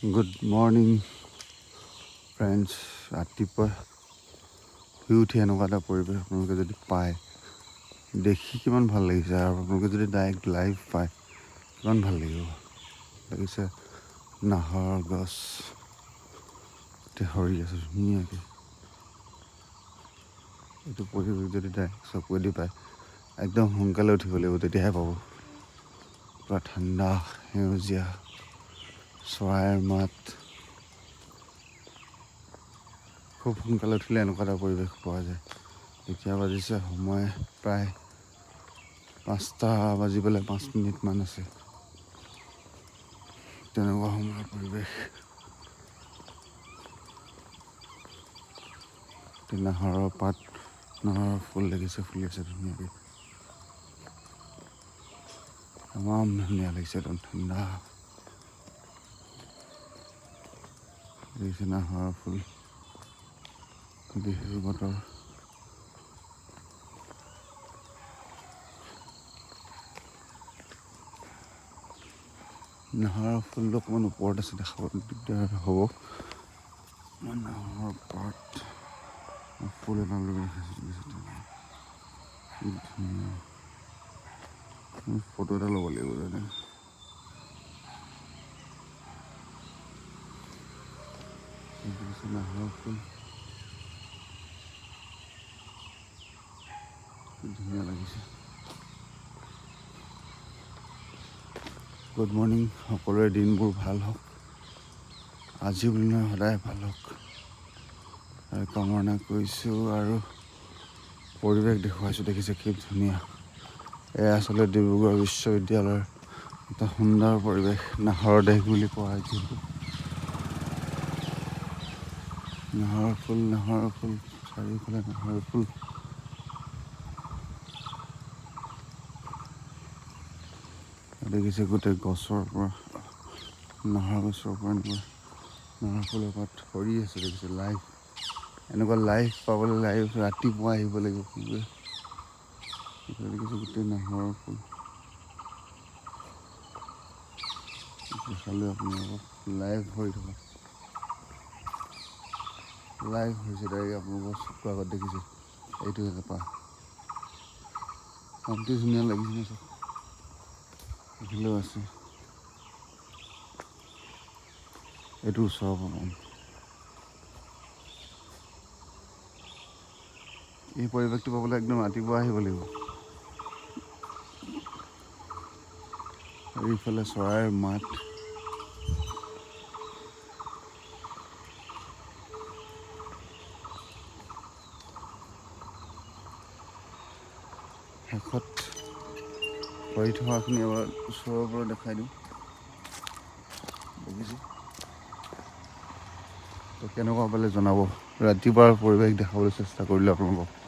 Good morning friends. ৰাতিপুৱা শুই উঠি এনেকুৱা এটা পৰিৱেশ আপোনালোকে যদি পায়, দেখি কিমান ভাল লাগিছে, আৰু আপোনালোকে যদি ডাইৰেক্ট লাইভ পায় কিমান ভাল লাগিব। লাগিছে নাহৰ গছ গোটেই সৰি আছে ধুনীয়াকৈ। এইটো পৰিৱেশ যদি ডাইৰেক্ট চকুৱেদি পায়, একদম সোনকালে উঠিব লাগিব, তেতিয়াহে পাব। পূৰা ঠাণ্ডা সেউজীয়া চৰাইৰ মাত। খুব সোনকালে উঠিলে এনেকুৱা এটা পৰিৱেশ পোৱা যায়। এতিয়া বাজিছে সময় প্ৰায় 5টা বাজিবলৈ 5 মিনিটমান আছে। তেনেকুৱা সময়ৰ পৰিৱেশ। নাহৰৰ পাত, নাহৰৰ ফুল লাগিছে, ফুলি আছে ধুনীয়াকৈ। তামাম ধুনীয়া লাগিছে, একদম ঠাণ্ডা লাগিছে। নাহৰৰ ফুল, বিহুৰ বতৰ। নাহৰৰ ফুলটো অকণমান ওপৰত আছে, দেখাব দিগদাৰ হ'ব। নাহৰৰ পাত, ফুল এটা লৈ দেখাইছোঁ, কি ধুনীয়া। ফটো এটা ল'ব লাগিব জানে। নাহৰৰ ফুল কি ধুনীয়া লাগিছে। Good morning. সকলোৰে দিনবোৰ ভাল হওক, আজি বুলি নহয় সদায় ভাল হওক আৰু কামনা কৰিছোঁ। আৰু পৰিৱেশ দেখুৱাইছোঁ, দেখিছে কি ধুনীয়া। এয়া আচলতে ডিব্ৰুগড় বিশ্ববিদ্যালয়ৰ এটা সুন্দৰ পৰিৱেশ, নাহৰৰ দেশ বুলি কোৱা হয় যিহেতু। নাহৰৰ ফুল, চাৰিওফালে নাহৰৰ ফুল। দেখিছে গোটেই গছৰ পৰা, নাহৰ গছৰ পৰা এনেকুৱা নাহৰ ফুলৰ পাত সৰি আছে, দেখিছে লাইভ। এনেকুৱা লাইভ পাবলৈ লাইভ ৰাতিপুৱা আহিব লাগিব। দেখিছে গোটেই নাহৰৰ ফুল দেখালোঁ আপোনালোকক। লাইভ হৈ থকা, লাইভ হৈছে ডাইৰেক্ট আপোনালোকৰ চকুৰ আগত। দেখিছে এইটো এজোপা অতি ধুনীয়া লাগিছে ন, চব দেখিলেও আছে। এইটো ওচৰৰ পৰা এই পৰিৱেশটো পাবলৈ একদম ৰাতিপুৱা আহিব লাগিব। আৰু ইফালে চৰাইৰ মাত, শেষত কৰি থকাখিনি এবাৰ ওচৰৰ পৰা দেখাই দিওঁ। দেখিছে তো কেনেকুৱা পালে জনাব। ৰাতিপুৱাৰ পৰিৱেশ দেখাবলৈ চেষ্টা কৰিলোঁ আপোনালোকক।